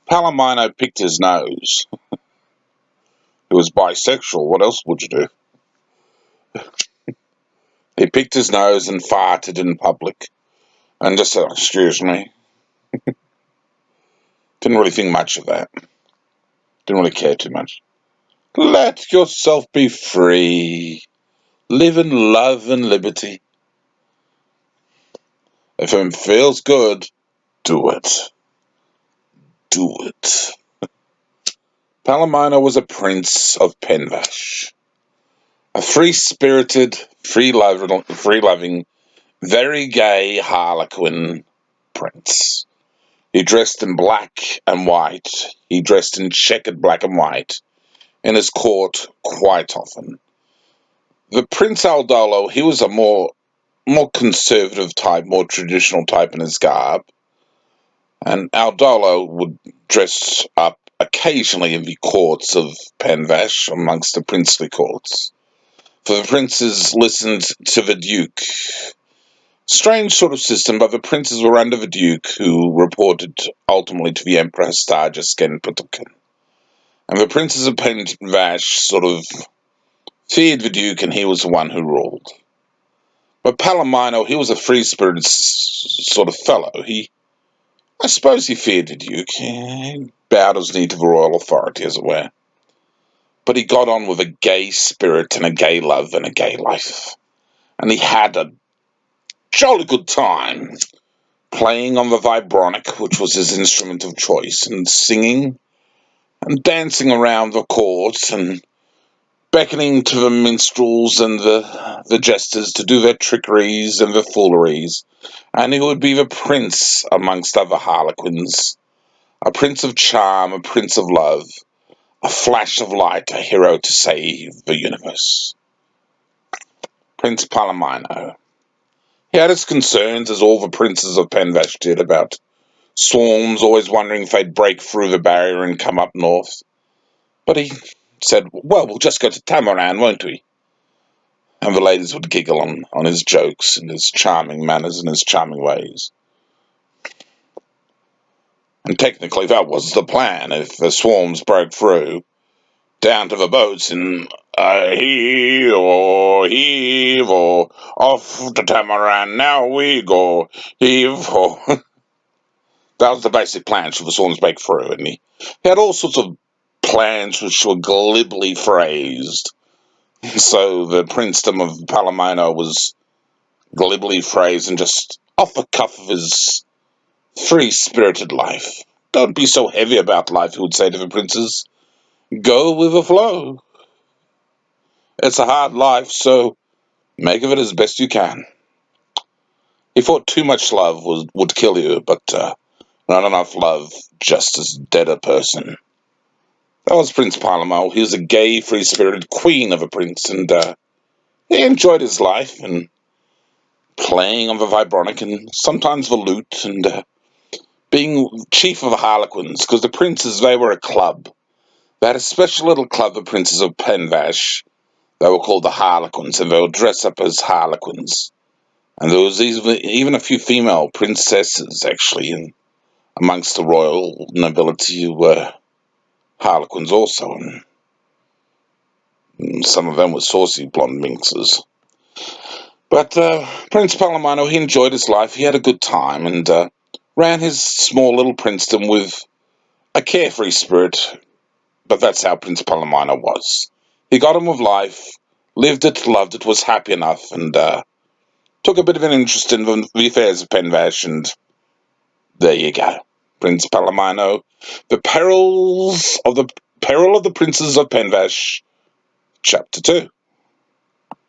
Palomino picked his nose. He was bisexual. What else would you do? He picked his nose and farted in public and just said, "Excuse me." Didn't really think much of that. Didn't really care too much. Let yourself be free. Live in love and liberty. If it feels good, do it. Do it. Palomino was a prince of Penvash. A free-spirited, free-loving, very gay harlequin prince. He dressed in black and white. He dressed in checkered black and white in his court quite often. The Prince Aldolo, he was a more conservative type, more traditional type in his garb, and Aldolo would dress up occasionally in the courts of Penvash amongst the princely courts. For the princes listened to the Duke. Strange sort of system, but the princes were under the Duke, who reported ultimately to the Emperor Starjasken Putukin. And the princes of Penvash sort of feared the Duke, and he was the one who ruled. But Palomino, he was a free-spirited sort of fellow. I suppose he feared the Duke. He bowed his knee to the royal authority, as it were. But he got on with a gay spirit and a gay love and a gay life. And he had a jolly good time playing on the vibronic, which was his instrument of choice, and singing and dancing around the court and beckoning to the minstrels and the jesters to do their trickeries and their fooleries. And he would be the prince amongst other harlequins, a prince of charm, a prince of love, a flash of light, a hero to save the universe. Prince Palomino. He had his concerns, as all the princes of Penvash did, about swarms, always wondering if they'd break through the barrier and come up north. But he said, "Well, we'll just go to Tamaran, won't we?" And the ladies would giggle on his jokes and his charming manners and his charming ways. And technically that was the plan. If the swarms broke through, down to the boats and heave or off to Tamaran, now we go, heave or... That was the basic plan should the swarms break through, and he had all sorts of plans which were glibly phrased. So the princedom of Palomino was glibly phrased and just off the cuff of his free-spirited life. "Don't be so heavy about life," he would say to the princes. "Go with the flow. It's a hard life, so make of it as best you can." He thought too much love would kill you, but not enough love just as dead a person. That was Prince Palomino. He was a gay, free-spirited queen of a prince, and he enjoyed his life and playing on the vibronic and sometimes the lute and being chief of the harlequins, because the princes, they were a club. They had a special little club, the princes of Penvash. They were called the harlequins, and they would dress up as harlequins. And there was even a few female princesses, actually, amongst the royal nobility who were harlequins also, and some of them were saucy blonde minxes. But Prince Palomino, he enjoyed his life. He had a good time and ran his small little princedom with a carefree spirit. But that's how Prince Palomino was. He got on with life, lived it, loved it, was happy enough, and took a bit of an interest in the affairs of Penvash, and there you go. Prince Palomino, the Peril of the Princes of Penvash, Chapter 2.